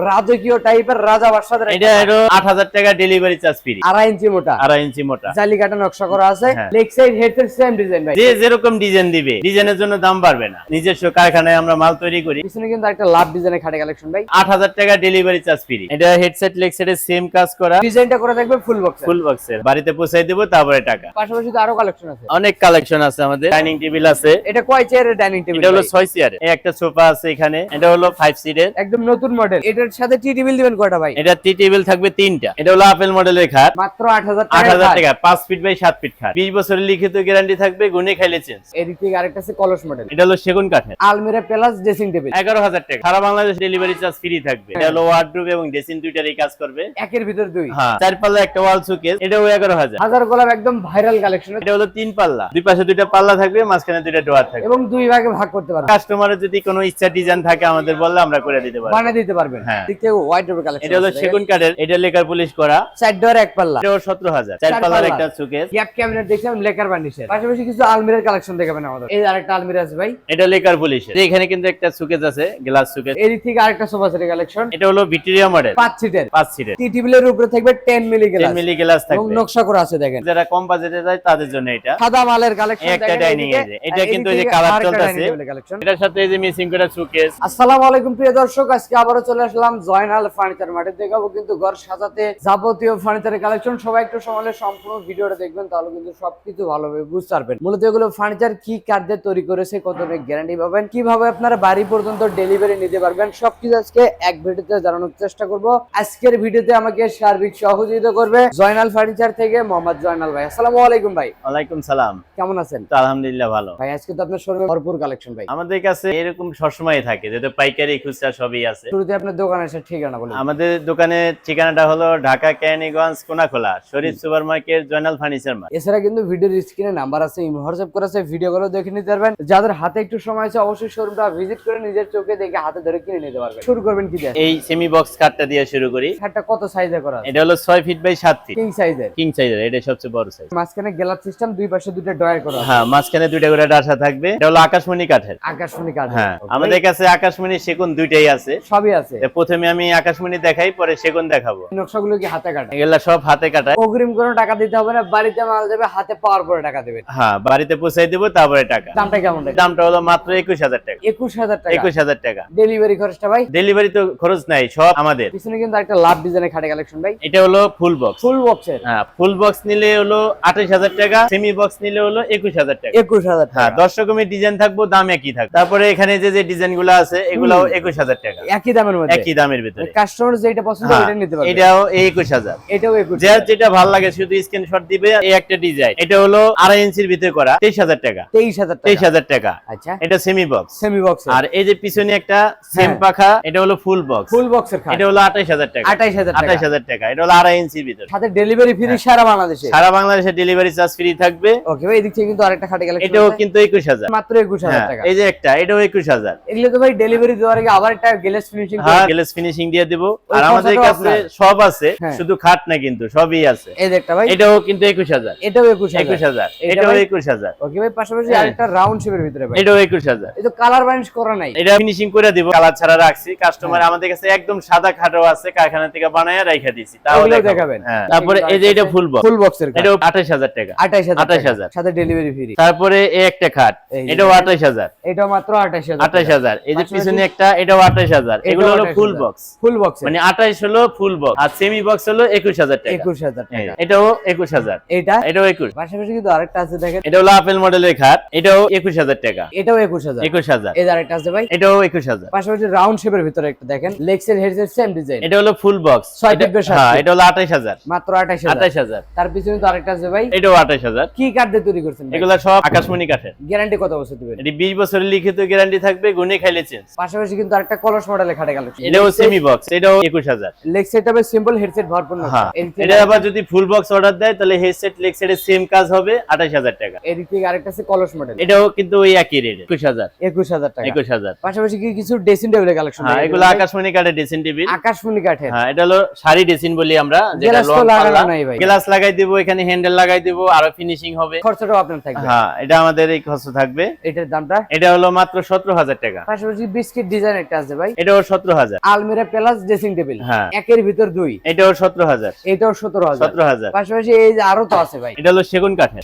রাজকীয় টাইপের রাজা বাদশাদের এটা হলো 8000 টাকা ডেলিভারি চার্জ ফ্রি। 2.5 ইঞ্চি মোটা, 2.5 ইঞ্চি মোটা জালি কাটা নকশা করা আছে। হ্যাঁ। Leg side headset same design ভাই। যে যেরকম ডিজাইন দিবে ডিজাইনের জন্য দাম বাড়বে না। নিজস্ব কারখানায় আমরা মাল তৈরি করি। পিছনে কিন্তু একটা লাভ ডিজাইনের খাটে কালেকশন ভাই। 8000 টাকা ডেলিভারি চার্জ ফ্রি। এটা হেডসেট লেগ সেটের সেম কাজ করা, ডিজাইনটা করে থাকবে ফুল বক্স। ফুল বক্সের বাড়িতে পৌঁছাই দেব, তারপরে টাকা। পাশাপাশি তো আরো কালেকশন আছে, অনেক কালেকশন আছে আমাদের। ডাইনিং টেবিল আছে। এটা কয় চেয়ারের ডাইনিং টেবিল? এটা হলো 6 চেয়ারের। এই একটা সোফা আছে এখানে, এটা হলো 5 সিটের, একদম নতুন মডেল। এটার সাথে টি টেবিল দিবেন কয়টা ভাই? এটা টি টেবিল থাকবে 3টা। এটা হলো আপেল মডেলের খাট, মাত্র 8000 টাকা। 8000 টাকা 5 ফিট বাই 7 ফিট খাট। 20 বছরের লিখিত গ্যারান্টি থাকবে, গুনে খাইলে চেঞ্জ। এদিক থেকে আরেকটা আছে কলস মডেল। এটা হলো সেগুন কাঠের, আলমিরা প্লাস ড্রেসিং টেবিল 11000 টাকা। সারা বাংলাদেশ ডেলিভারি চার্জ ফ্রি থাকবে। এটা হলো ওয়ার্ডরোব এবং ড্রেসিং দুইটারই কাজ করবে। একের ভিতর দুই। হ্যাঁ, 4 পাল্লা একটা ওয়াল শোকেস, এটাও 11000। হাজার গোলাপ একদম ভাইরাল কালেকশন। এটা হলো 3 পাল্লা, দুই পাশে দুইটা পাল্লা থাকবে, মাঝখানে দুইটা ডোয়ার থাকবে এবং দুই ভাগে ভাগ করতে পারবেন। কাস্টমারের যদি কোনো ইচ্ছা ডিজাইন থাকে আমাদের বললে আমরা করে দিতে পারবো, বানিয়ে দিতে পারবেন। হ্যাঁ। দিক থেকে হোয়াইট রোবের কালেকশন। এটা হলো সেগুন কাঠের, এটা লেকার পলিশ করা, 4 ডোর এক পাল্লা। এটাও 17000। 4 পাল্লার একটা শোকেস, গ্যাপ ক্যাবিনেট দেখছিলাম লেকার বার্নিশের। পাশাপাশি কিছু আলমিরার কালেকশন দেখাবেন আমাদের। এই আরেকটা আলমিরা আছে ভাই, এটা লেকার পলিশের। এখানে কিন্তু একটা শোকেস আছে, গ্লাস শোকেস। এদিক থেকে আরেকটা সোফা সেটের কালেকশন। এটা হলো ভিক্টোরিয়া মডেল, 5 সিটের। 5 সিটের। টি টেবিলের উপরে থাকবে 10 মিলি গ্লাস। 10 মিলি গ্লাস এবং থাকবে, নকশা করা আছে দেখেন। যারা কম বাজেটে যায় তাদের জন্য এটা। সাদা মালের কালেকশন একটা দেখেন। ডাইনিং এদিকে, আছে, এটা কিন্তু এই যে এদিকে কালার আরেকটা চলতেছে। ডাইনিং টেবিলের কালেকশন। এটার সাথে এই যে মিসিং করা শোকেস। আসসালামু আলাইকুম প্রিয় দর্শক, আজকে আবারো চলে আসলাম জয়নাল ফার্নিচার মার্টে। দেখাবো কিন্তু ঘর সাজাতে যাবতীয় ফার্নিচারের কালেকশন। সবাই একটু সময় হলে সম্পূর্ণ ভিডিওটা দেখবেন, তাহলে কিন্তু সবকিছু ভালোভাবে বুঝতে পারবেন। মূলত এগুলো ফার্নিচার কি কার্যে তৈরি করেছে, কত গ্যারান্টি পাবেন, কিভাবে আপনারা বাড়ি পর্যন্ত ডেলিভারি নিতে পারবেন, সবকিছু আজকে এক ভিডিওতে জানানোর চেষ্টা করব। আজকের ভিডিওতে আমাকে সার্বিক সহযোগিতা করবে জয়নাল ফার্নিচার থেকে মোহাম্মদ জয়নাল ভাই। আসসালামু আলাইকুম ভাই। ওয়ালাইকুম সালাম। কেমন আছেন? তো আলহামদুলিল্লাহ ভালো। ভাই আজকে তো আপনার শোরুমে ভরপুর কালেকশন ভাই। আমাদের কাছে এরকম সবসময় থাকে, যেহেতু পাইকারি খুচরা সবই আছে। শুরুতে আপনার দোকানের ঠিকানা বলুন। আমাদের দোকানের ঠিকানাটা হলো Dhaka Keraniganj Konakhola Sharif super market, Joynal furniture mart. এছাড়া কিন্তু ভিডিওর স্ক্রিনে নাম্বার আছে, ইমো হোয়াটসঅ্যাপ করা আছে, ভিডিওগুলো দেখে নিতে পারবেন। যাদের হাতে একটু সময় আছে অবশ্যই শোরুমটা ভিজিট করে নিজের চোখে দেখে হাতে ধরে কিনে নিতে পারবেন। শুরু করবেন কি দিয়ে? এই সেমি বক্স কাটটা দিয়ে শুরু করি। খাটটা কত সাইজে করা আছে? এটা হলো 6 ফিট বাই 7 ফিট, কিং সাইজের। কিং সাইজের, এটা সবচেয়ে বড় সাইজ। মাঝখানে গ্লাস সিস্টেম, দুই পাশে দুটো ডয়ার করা আছে। হ্যাঁ, মাঝখানে দুইটা করে ডাসা থাকবে। এটা হলো আকাশমণি কাঠের। আকাশমণি কাঠ। হ্যাঁ, আমাদের কাছে আকাশমণি সেগুন দুইটাই আছে, সবই আছে। প্রথমে আমি আকাশমণি দেখাই, পরে সেগুন দেখাবো। নকশাগুলো কি হাতে কাটা? এগুলা সব হাতে কাটা। অগ্রিম কোনো টাকা দিতে হবে না, বাড়িতে মাল যাবে, হাতে পাওয়ার পরে টাকা দেবেন। হ্যাঁ, বাড়িতে পৌঁছাই দিব, তারপরে টাকা। দামটা কেমন টাকা? দামটা হলো মাত্র 21000 টাকা। 21000 টাকা। 21000 টাকা। ডেলিভারি খরচটা ভাই? ডেলিভারি তো খরচ নাই, সব আমাদের। পিছনে কিন্তু একটা লাভ ডিজাইনের খাটে কালেকশন ভাই। এটা হলো ফুল বক্স। ফুল বক্সের। হ্যাঁ, ফুল বক্স নিলে হলো 28000 টাকা, সেমি বক্স নিলে হলো 21000 টাকা। 21000 হ্যাঁ, টাকা। 10 রকমের ডিজাইন থাকবো, দাম একই থাকবে। তারপরে এখানে যে যে ডিজাইন গুলো আছে এগুলাও 21000 টাকা, একই দামের মধ্যে। একই দামের ভিতরে। কাস্টমার যেটা পছন্দ হ্যাঁ, ওটা নিতে পারবে। এটাও 21000। এটাও 21000। যার যেটা ভালো লাগে শুধু স্ক্রিনশট দিবে। এই একটা ডিজাইন, এটা হলো 2.5 ইঞ্চির ভিতরে করা, 23000 টাকা। 23000 টাকা। 23000 টাকা। আচ্ছা, এটা সেমি বক্স। Semi box. আর এই যে পিছনে একটা সেম হ্যাঁ। পাখা, এটা হলো ফুল বক্স। ফুল বক্সের খাট। এটা হলো 28000 টাকা। 28000 টাকা। 28000 টাকা। এটা হলো 2.5 ইঞ্চির ভিতরে। সাথে ডেলিভারি ফ্রি সারা বাংলাদেশে। সারা বাংলাদেশে ডেলিভারি চার্জ ফ্রি থাকবে। ওকে ভাই, এদিক থেকে কিন্তু আরেকটা খাটে কালেকশন এটাও কিন্তু 21000। মাত্র 21000 টাকা। এই যে একটা, এটাও 21000। এগুলো তো ভাই ডেলিভারি দেওয়ার আগে আবার একটা গ্লেস ফিনিশিং হ্যাঁ, গ্লাস ফিনিশিং দিয়ে দিব। আর আমাদের খরচাটাও কাছে আপনার। সব আছে, হ্যাঁ। শুধু খাট না, কিন্তু সবই আছে। এই যে একটা ভাই, এটাও কিন্তু 21000। এটাও 21000। 21000। এটা এটাও ভাই? 21000। ওকে ভাই, পাশাপাশি হ্যাঁ। আরেকটা রাউন্ড শেপের ভিতরে ভাই। এটাও 21000। এই তো কালার বার্নিশ করা নাই। এটা ফিনিশিং করে দিব, কালার ছাড়া রাখছি। কাস্টমার আমাদের কাছে একদম সাদা খাটও আছে, কারখানা থেকে বানায় রাইখা দিয়েছি, তাও ওগুলো দেখাবো। দেখাবেন। হ্যাঁ, তারপরে এই যে এটা ফুল বক্স। ফুল বক্সের খাট। এটাও 28000 টাকা। 28000 টাকা। 28000 সাথে ডেলিভারি ফ্রি। তারপরে এই একটা খাট, এই যে এটাও 28000। এটাও মাত্র 28000 টাকা। 28000। এই যে পাশাপাশি পিছনে একটা, এটাও 28000। এগুলো হলো ফুল বক্স। ফুল বক্স মানে 28 হলো ফুল বক্স, আর সেমি বক্স হলো 21000 টাকা। 21000 টাকা। এটাও 21000। এটা এটাও 21। পাশাপাশি কিন্তু আরেকটা আছে দেখেন। এটা হলো আপেল মডেলের খাট, এটাও 21000 টাকা। এটাও 21000। 21000। এই যে আরেকটা আছে ভাই, এটাও 21000। পাশাপাশি রাউন্ড শেপের ভিতরে একটা দেখেন, লেগসের হেডসের সেম ডিজাইন। এটা হলো ফুল বক্স। 6 ফিট বাই 7 হ্যাঁ, ফিট। এটা হলো 28000। মাত্র 28000। 28000। তার পিছনে তো আরেকটা আছে ভাই, এটাও 28000। কি কাঠ দিয়ে তৈরি করছেন ভাই? এগুলা সব আকাশমণি কাঠের। গ্যারান্টি কত বছর দিবেন? এটি 20 বছরের লিখিত গ্যারান্টি থাকবে, গুনে খাইলে চেঞ্জ। পাশাপাশি কিন্তু আরেকটা কলস মডেলের খাটে কালেকশন। এটাও সেমি বক্স, এটাও 21000। লেগ সেটআপে সিম্পল হেডসেট ভরপুর না। হ্যাঁ, এটা আবার যদি ফুল বক্স অর্ডার দেয় তাহলে হেডসেট লেগ সেটের সেম কাজ হবে, 28000 টাকা। এদিক থেকে আরেকটা আছে কলস মডেল। এটাও কিন্তু ওই একই রেট, 21000। 21000 টাকা। 21000। পাশাপাশি কি কিছু ড্রেসিং টেবিলের কালেকশন? হ্যাঁ, এগুলো আকাশমণি কাঠের ড্রেসিং টেবিল। আকাশমণি কাঠের। হ্যাঁ, এটা হলো শাড়ি ড্রেসিং বলি আমরা, যেটা গ্লাস তো লং লাগানো পাল্লা। নাই ভাই। গ্লাস লাগাই দিব, এখানে হ্যান্ডেল লাগাই দিব, আরো ফিনিশিং হবে। খরচাটাও আপনার থাকবে। হ্যাঁ, এটা আমাদের এই খরচ থাকবে। এটার দামটা? এটা হলো মাত্র 17000 টাকা। পাশাপাশি বিস্কিট ডিজাইন একটা আছে ভাই। এটাও 17000। আলমিরা প্লাস ড্রেসিং টেবিল, হ্যাঁ। একের ভিতর দুই, এটাও 17,000। এটাও 17,000। 17,000। পাশাপাশি এই যে আরো তো আছে ভাই, এটা হলো সেগুন কাঠের।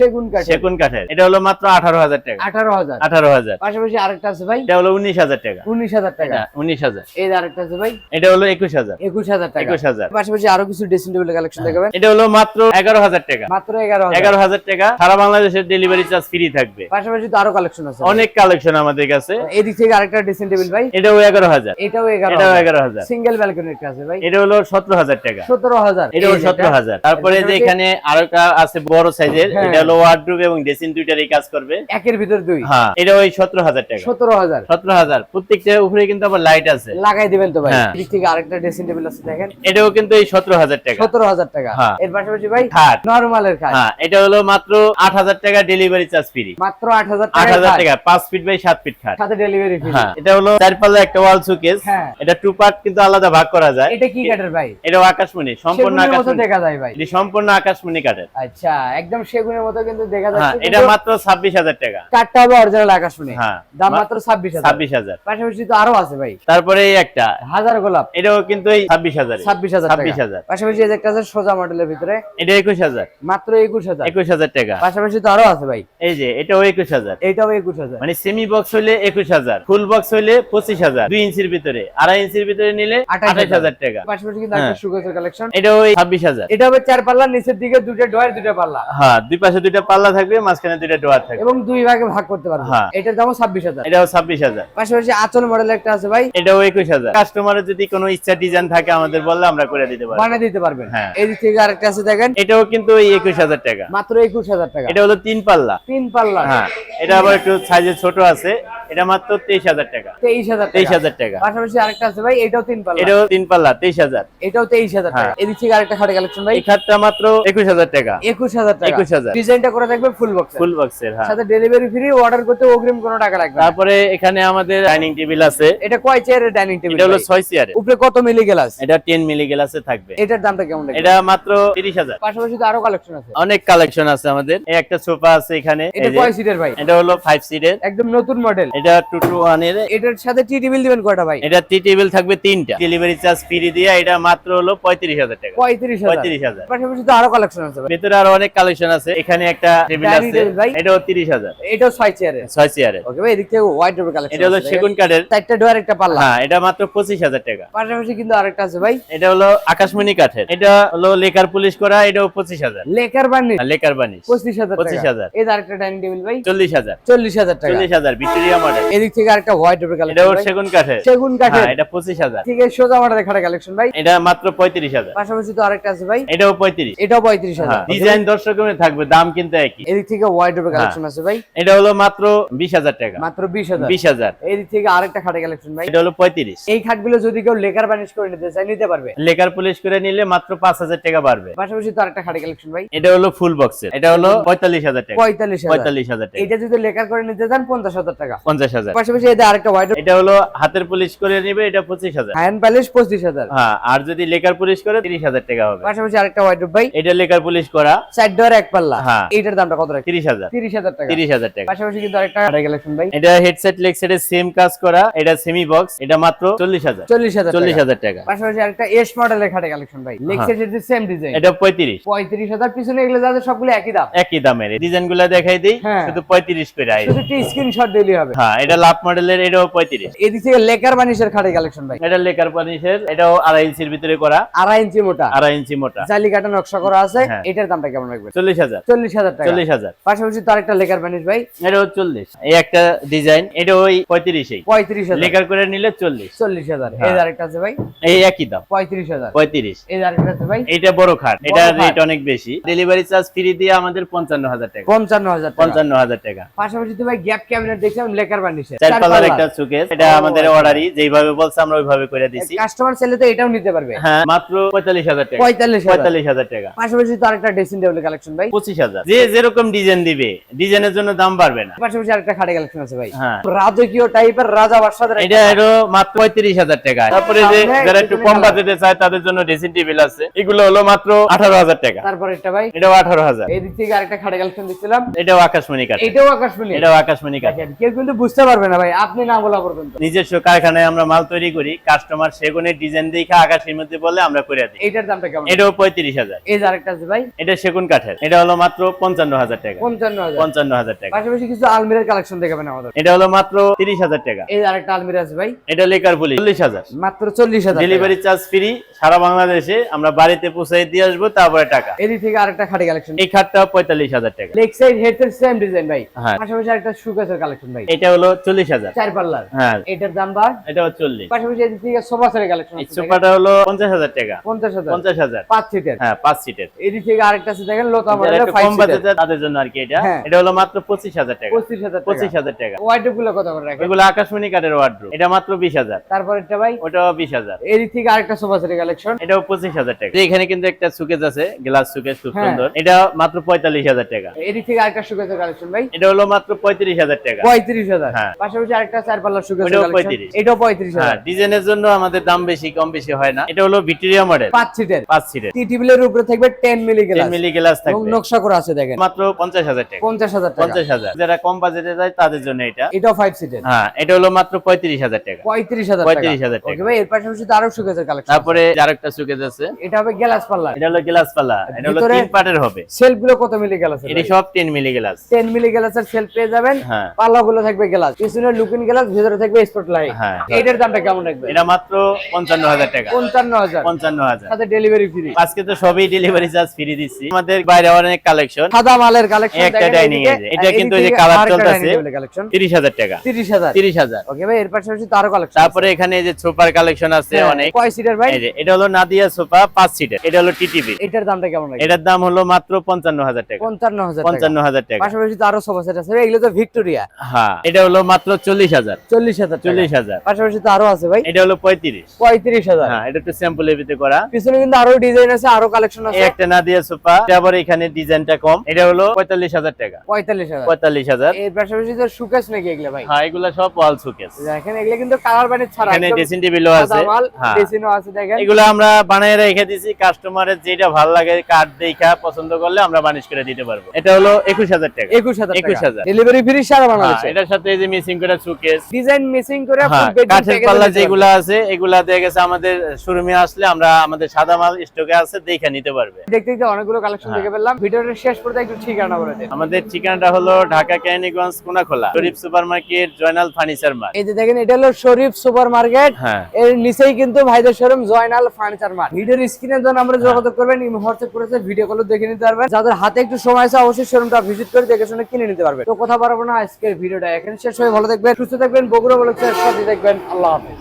সেগুন কাঠের এটা হলো মাত্র 18,000 টাকা। 18,000। 18,000। পাশাপাশি আরেকটা আছে ভাই, এটা হলো 19,000 টাকা। 19,000 টাকা। 19,000। এই যে আরেকটা আছে ভাই, এটা হলো 21,000। 21,000 টাকা। 21,000। পাশাপাশি আরো কিছু ড্রেসিং টেবিলের কালেকশন দেখাবেন। এটা হলো মাত্র 11,000 টাকা। মাত্র 11,000। 11,000 টাকা। সারা বাংলাদেশের ডেলিভারি চার্জ ফ্রি থাকবে। পাশাপাশি তো আরো কালেকশন আছে, অনেক কালেকশন আমাদের কাছে। এই দিক থেকে আরেকটা ড্রেসিং টেবিল ভাই, এটাও 11,000। এটাও এটাও 11,000। 11,000। সিঙ্গেল ব্যালকনির আছে ভাই, এটা হলো 17,000 টাকা। 17,000। এটাও 17,000। তারপরে যে এখানে আরেকটা আছে বড় সাইজের, হ্যাঁ। এটা হলো ওয়ার্ডরোব এবং ড্রেসিং দুইটারই কাজ করবে। একের ভিতর দুই, হ্যাঁ, এটা ওই 17,000 টাকা। 17,000। 17,000। প্রত্যেকটার উপরে কিন্তু আবার লাইট আছে। লাগাই দিবেন তো ভাই। হ্যাঁ। এই দিক থেকে আরেকটা ড্রেসিং টেবিল আছে দেখেন, এটাও কিন্তু এই 17,000 টাকা। 17,000 টাকা। হ্যাঁ। এর পাশাপাশি ভাই খাট। নরমালের খাট, হ্যাঁ, এটা হলো মাত্র 8,000 টাকা ডেলিভারি চার্জ ফ্রি। মাত্র 8,000 8,000 টাকা, টাকা 5 ফিট বাই 7 ফিট খাট। সাথে ডেলিভারি ফ্রি। হ্যাঁ, এটা হলো 4 পাল্লা একটা ওয়াল শোকেস। হ্যাঁ। এটা 2 পার্ট কিন্তু আলাদা ভাগ করা যায়। এটা কি কাঠের ভাই? এটাও আকাশমণি, সম্পূর্ণ সেগুনের মতো আকাশমণি দেখা যায় ভাই। এটি সম্পূর্ণ আকাশমণি কাঠের। আচ্ছা, একদম সেগুনের মতো কিন্তু দেখা হ্যাঁ, যাচ্ছে, এটা কিন্তু মাত্র 26,000 টাকা। কাঠটা হবে অরিজিনাল আকাশমণি। হ্যাঁ। দাম মাত্র 26,000। 26,000। পাশাপাশি তো আরো আছে ভাই, তারপরে এই একটা, হাজার গোলাপ, এটাও কিন্তু এই 26,000। 26,000 টাকা। 26,000। পাশাপাশি এই যে একটা আছে সোজা মডেলের ভিতরে, এটা 21,000। মাত্র 21,000। 21,000 টাকা। পাশাপাশি তো আরো আছে ভাই, এই যে এটাও 21,000। এইটাও 21,000। মানে সেমি বক্স হইলে 21,000, ফুল বক্স হইলে 25,000, 2 ইঞ্চির ভিতরে, 2.5 ইঞ্চির ভিতরে নিলে 28,000 টাকা। পাশাপাশি কিন্তু একটা হ্যাঁ। সুগেজের কালেকশন, এটাও ওই 26,000। এটা হবে 4 পাল্লা, নিচের দিকে দুটো ডয়ার, দুটো পাল্লা, হ্যাঁ, দুই পাশে দুইটা পাল্লা থাকবে, মাঝখানে দুইটা ডোয়ার থাকবে। এবং দুই ভাগে ভাগ করতে পারবে। হ্যাঁ। এটার দাম 26,000। এটাও 26,000। পাশাপাশি আঁচল মডেলের একটা আছে ভাই, এটাও 21,000। কাস্টমারের যদি কোনো ইচ্ছা ডিজাইন থাকে আমাদের বললে আমরা করে দিতে পারবো। বানিয়ে দিতে পারবেন। হ্যাঁ। এই দিক থেকে আরেকটা আছে দেখেন, এটাও কিন্তু ওই 21,000 টাকা। মাত্র 21,000 টাকা। এটা হলো 3 পাল্লা। 3 পাল্লা, হ্যাঁ, এটা আবার একটু সাইজে ছোট আছে। এটা মাত্র 23,000 টাকা। 23,000 টাকা। 23,000 টাকা। পাশাপাশি আরেকটা আছে ভাই, এটাও 3 পাল্লা, এটাও 3 পাল্লা, 23,000। এটাও 23,000 টাকা। হ্যাঁ। এই দিক থেকে আরেকটা খাটে কালেকশন ভাই, এই খাটটা মাত্র 21,000 টাকা। 21,000 টাকা। 21,000। ডিজাইনটা করে থাকবে ফুল বক্স, ফুল বক্সের। হ্যাঁ। সাথে ডেলিভারি ফ্রি, অর্ডার করতে অগ্রিম কোনো টাকা লাগবে না। তারপরে এখানে আমাদের ডাইনিং টেবিল আছে। এটা কয় চেয়ারের ডাইনিং টেবিল? এটা হলো 6 চেয়ারের। উপরে কত মিলি গ্লাস? এটা 10 মিলি গ্লাসে থাকবে। এটার দামটা কেমন লাগবে? এটা মাত্র 30,000। পাশাপাশি তো আরো কালেকশন আছে, অনেক কালেকশন আছে আমাদের। এই একটা সোফা আছে এখানে। এটা এই যে, কয় সিটের ভাই? এটা হলো 5 সিটের। একদম নতুন মডেল। এটা 2-to-1 এর। এটার সাথে টি টেবিল দিবেন কয়টা ভাই? এটা টি টেবিল থাকবে 3টা। ডেলিভারি চার্জ ফ্রি দিয়ে এটা মাত্র হলো 35,000 টাকা। 35,000। 35,000। পাশাপাশি তো আরো কালেকশন আছে ভাই, ভিতরে আরো অনেক কালেকশন আছে। এখানে একটা টেবিল Dining আছে, table ভাই। এটাও 30,000। এটাও 6 চেয়ারের। 6 চেয়ারের। ওকে ভাই, এদিক থেকে হোয়াইট ডোর কালেকশন। এটা হলো সেগুন কাঠের। চারটা ডোর, একটা পাল্লা। হ্যাঁ, এটা মাত্র 25,000 টাকা। পাশাপাশি কিন্তু আরেকটা আছে ভাই, এটা হলো আকাশমণি কাঠের। এটা হলো লেকার পুলিশ করা, এটাও 25,000। লেকার বার্নিশ, লেকার বানিশ 25,000 টাকা। 25,000। এই যে আরেকটা ডাইনিং টেবিল ভাই, 40,000। 40,000 টাকা। 40,000 ভিক্টোরিয়া মডেল। এদিক থেকে আরেকটা হোয়াইট ডোর এটাও কালেকশন ভাই, সেগুন কাঠের। সেগুন কাঠের। হ্যাঁ, এটা 25,000। ঠিক আছে, সোজা মডেলের খাটে কালেকশন ভাই, এটা মাত্র 35,000। পাশাপাশি তো আরেকটা আছে ভাই, এটাও 35। এটাও 35,000। হ্যাঁ, ডিজাইন দর্শকের থাকবে, দাম কিন্তু একই। এদিক থেকে হোয়াইট ডোর কালেকশন আছে ভাই, এটা হলো মাত্র 20,000 টাকা। মাত্র 20,000। 20,000। এদিক থেকে আরেকটা খাটে কালেকশন ভাই, এটা হলো 35। এই খাটগুলো যদি কেউ লেকার বার্নিশ করে নিতে চায় নিতে পারবে। লেকার পুলিশ করে নিলে মাত্র 5,000 টাকা বাড়বে। পাশাপাশি তো আরেকটা খাটে কালেকশন ভাই, এটা হলো ফুল বক্সের। এটা হলো 45,000 টাকা। 45,000। 45,000 টাকা। এটা যদি লেকার করে নিতে চান 50,000 টাকা। 50,000। পাশাপাশি এতে আরেকটা হোয়াইট এটা হলো হাতের পুলিশ করে নিবে, এটা 25,000। Hand palace 25,000। হ্যাঁ, আর যদি লেকার পুলিশ করে 30,000 টাকা হবে। পাশাপাশি আরেকটা হোয়াইট ভাই, এটা লেকার পুলিশ করা, 4 ডোর, এক পাল্লা। হ্যাঁ। এটার দামটা কত রাখছেন? 30,000। 30,000 টাকা। 30,000 টাকা। পাশাপাশি কিন্তু আরেকটা খাটে কালেকশন ভাই, এটা হেডসেট লেগসেটের সেম কাজ করা, এটা সেমি বক্স, এটা মাত্র 40,000। 40,000 40,000 টাকা। পাশাপাশি আরেকটা এস মডেলের খাটে কালেকশন ভাই, লেক্সের যে সেম ডিজাইন, এটা 35। 35,000। পিছনে এগুলো যাদের সবগুলো একই দাম, একই দামের ডিজাইন গুলা দেখাই দিই, হ্যাঁ। শুধু 35 করে আই। শুধু একটি স্ক্রিনশট দিলেই হবে। হ্যাঁ, এটা লাভ মডেলের, এটাও 35। এদিক থেকে লেকার বানিশের খাটে কালেকশন ভাই, এটা লেকার পানিশের, এটাও 2.5 ইঞ্চির ভিতরে করা, 2.5 ইঞ্চি মোটা, 2.5 ইঞ্চি মোটা। জালি কাটা নকশা করা আছে। হ্যাঁ। এটার দামটা কেমন রাখবেন? 40,000। 40,000 টাকা। 40,000। পাশাপাশি তো আরেকটা লেকার বানিশ ভাই, এটাও 40। এই একটা ডিজাইন, এটা ওই 35। 35,000। লেকার করে নিলে 40। 40,000। হ্যাঁ। এই আরেকটা আছে ভাই, এই একই দাম, 35,000। 35। এই আরেকটা আছে ভাই, এইটা বড় খাট, বড় এটা খাট। রেট অনেক বেশি। ডেলিভারি চার্জ ফ্রি দিয়ে আমাদের 55,000 টাকা। 55,000 টাকা। 55,000 টাকা। পাশাপাশি তো ভাই গ্যাপ ক্যাবিনেট দেখছিলাম লেকার বানিশের, 4 পাল্লার একটা সুকেস, এটা আমাদের আচ্ছা। অর্ডারই, যেইভাবে বলছে আমরা ওইভাবে করে দিছি। কাস্টমার চাইলে তো এটাও নিতে পারবে। হ্যাঁ, মাত্র 45,000 টাকা। 45,000। 45,000 টাকা। পাশাপাশি তো আরেকটা ড্রেসিং টেবিল কালেকশন ভাই, 25,000। যে যেরকম ডিজাইন দিবে, ডিজাইনের জন্য দাম বাড়বে না। পাশাপাশি আরেকটা খাটে কালেকশন আছে ভাই, হ্যাঁ। রাজকীয় টাইপের রাজা বাদশাদের এটা এরো মাত্র 35,000 টাকা। তারপরে যে সামনে যারা একটু পিছনে কম কালার। বাজেটে চায় তাদের জন্য ড্রেসিং টেবিল আছে, এগুলো হলো মাত্র 18,000 টাকা। তারপর একটা ভাই, এটাও 18,000। এই দিক থেকে আরেকটা খাটে কালেকশন দেখছিলাম, এটাও আকাশমণি কাঠ। এটাও আকাশমণি। এটাও আকাশমণি কাঠ। দেখেন, কেউ কিন্তু বুঝতে পারবে না ভাই, আপনি না বলা পর্যন্ত। নিজস্ব কারখানায় আমরা মাল তৈরি করি, কাস্টমার সেগুনের ডিজাইন দেখে আকাশের মধ্যে বলে আমরা করে দিই। এইটার দামটা কেমন? এটাও 35,000। এই যে আরেকটা আছে ভাই, এটা সেগুন কাঠের, এটা হলো মাত্র 55,000 টাকা। 55,000। 55,000 টাকা। পাশাপাশি কিছু আলমিরার কালেকশন দেখাবেন আমাদের। এটা হলো মাত্র 30,000 টাকা। এই যে আরেকটা আলমিরা আছে ভাই, এটা লেকার পুলি 40,000। মাত্র 40,000। ডেলিভারি চার্জ ফ্রি, সারা বাংলাদেশে আমরা বাড়িতে পৌঁছে দিয়ে আসবো, তারপরে টাকা। এদিক থেকে আরেকটা খাটি কালেকশন, এই খাটটা 45,000 টাকা। Leg side head side same design ভাই। হ্যাঁ। পাশাপাশি আরেকটা সুকেসের কালেকশন ভাই, এটা হলো 40,000। 4 পাল্লার। হ্যাঁ, এটার দাম ভাই, এটাও 40। পাশাপাশি এদিক থেকে সোফা সেটের কালেকশন এই আছে, সোফাটা হলো 50,000 টাকা। 50,000। 50,000। 5 সিটের। হ্যাঁ, 5 সিটের। এদিক থেকে আরেকটা আছে দেখেন, লোতা যারা মডেলের একটু 5 কম সিটের, বাজেটের তাদের জন্য আর কি এটা। হ্যাঁ। এটা হলো মাত্র 25,000 টাকা। 25,000 টাকা। 25,000 টাকা। ওয়াইড্রোব গুলো কত করে রাখেন? এগুলো আকাশমণি কাঠের ওয়ার্ডরোব, এটা মাত্র 20,000। তারপর এটা ভাই, ওটাও 20,000। এদিক থেকে আরেকটা সোফা সেটের কালেকশন, এটাও 25,000 টাকা। এখানে কিন্তু একটা সুকেস আছে, গ্লাস সুকেস, খুব হ্যাঁ। সুন্দর। এটা মাত্র 45,000 টাকা। এদিক থেকে আরেকটা সুকেসের কালেকশন ভাই, এটা হলো মাত্র 35,000 টাকা। 35,000। হ্যাঁ। পাশাপাশি আরেকটা 4 পাল্লার সুকেসের ওটাও কালেকশন, 35,000। এটাও হ্যাঁ, 35,000। ডিজাইনের জন্য আমাদের দাম বেশি কম বেশি হয় না। এটা হলো ভিক্টোরিয়া মডেল 5 সিটের, 5 সিটের, টি টেবিলের উপরে থাকবে 10 মিলি 10 গ্লাস মিলি গ্লাস এবং থাকবে। নকশা করা আছে দেখেন, মাত্র 50,000 টাকা। 50,000 টাকা। 50,000। যারা কম বাজেটে যায় তাদের জন্য এটা। এটাও 5 সিটের, হ্যাঁ, এটা হলো মাত্র 35,000 টাকা। 35,000 টাকা। 35,000 টাকা। ওকে ভাই, এর পাশাপাশি তো আরো সুকেসের কালেকশন, তারপরে আরেকটা সুকেস আছে, এটা হবে গ্লাস পাল্লা। এটা হলো গ্লাস পাল্লা, এটা হলো ভিতরে 3 পার্টের হবে। সেলফ গুলো কত মিলি গ্লাস? এটা সব 10 মিলি গ্লাস। 10 মিলি গ্লাসের সেলফ পেয়ে যাবেন। হ্যাঁ। পাল্লা গুলো থাকবে গ্লাস, পিছনে লুকিং গ্লাস, ভিতরে থাকবে স্পট লাইট। হ্যাঁ। এটার দামটা কেমন রাখবে? এটা মাত্র 55,000 টাকা। 55,000, 55,000। সাথে ডেলিভারি ফ্রি। আজকে তো সবই ডেলিভারি চার্জ ফ্রি দিচ্ছি। আমাদের বাইরে অনেক কালেকশন। সাদা মালের কালেকশন, একটা ডাইনিং আছে, এটা কিন্তু এই যে কালার চলতেছে, কালেকশন 30,000 টাকা। 30,000। 30,000। ওকে ভাই, এর পাশাপাশি তো আরো কালেকশন। তারপরে এখানে এই যে সোফার কালেকশন আছে অনেক। কয় সিটার ভাই? এই যে এটা হলো নাদিয়া সোফা 5 সিটের, এটা হলো টিটিভি। এটার দামটা কেমন রাখবে? এটার দাম হলো মাত্র 55,000 টাকা। 55,000 টাকা। 55,000 টাকা। পাশাপাশি তো আরো সোফা সেট আছে, এগুলো তো ভিক্টোরিয়া। হ্যাঁ, এটা হলো মাত্র 40,000। 40,000 টাকা। 40,000। পাশাপাশি তো আরো আছে ভাই, এটা হলো 35। 35,000। হ্যাঁ, এটা একটু স্যাম্পলের ভিতরে করা। পিছনে কিন্তু আরো ডিজাইন আছে, আরো কালেকশন এই আছে। একটা নাদিয়া সোফা, তারপরে এখানে ডিজাইনটা কম, এটা হলো 45,000 টাকা। 45,000। 45,000। এর পাশাপাশি তো সুকেস নাকি এগুলো ভাই? হ্যাঁ, এগুলা সব ওয়াল শোকেস। দেখেন এগুলো কিন্তু কালার বানিয়ে ছাড়া, এখানে একদম ড্রেসিং টেবিলও আছে। সাদা মাল, হ্যাঁ, ড্রেসিংও আছে দেখেন। এগুলো আমরা বানায় রেখে দিছি, কাস্টমারের যেটা ভালো লাগে কাঠ দেখা পছন্দ করলে আমরা বানিশ করে দিতে পারবো। এটা হলো 21,000 টাকা। 21,000 টাকা। 21,000। ডেলিভারি ফ্রি সারা হ্যাঁ, বাংলাদেশে। এটার সাথে এই যে মিসিং করে শোকেস, ডিজাইন মিসিং করে হ্যাঁ, full bedroom কাঠের package পাল্লা দিতে পারবেন। যেগুলো আছে এগুলা দিয়ে গেছে আমাদের শোরুমে আসলে আমরা আমাদের সাদা মাল স্টকে আছে দেখে নিতে পারবে। দেখতে দেখতে অনেকগুলো কালেকশন হ্যাঁ। দেখে ফেললাম, ভিডিওর শেষ পর্যন্ত একটু ঠিকানা বলে দেন। আমাদের ঠিকানাটা হলো Dhaka Keraniganj Konakhola, Sharif super market, Joynal furniture mart. এই যে দেখেন, এটা হলো শরীফ সুপার মার্কেট, হ্যাঁ। এর নিচেই কিন্তু ভাইদের শোরুম জয়নাল ফার্নিচার মার্ট। ভিডিওর স্ক্রিনের জন্য আমরা যোগাযোগ করবেন, ইমো হোয়াটসঅ্যাপ করেছে, ভিডিও কল দেখে নিতে পারবেন। যাদের হাতে একটু সময় আছে অবশ্যই শোরুমটা ভিজিট করে দেখে শুনে কিনে নিতে পারবেন। তো কথা বাড়াবো না, আজকের ভিডিওটা এখানে শেষ হয়ে, ভালো থাকবেন, সুস্থ থাকবেন, বগুড়া ব্লগসের সাথে থাকবেন। আল্লাহ হাফেজ।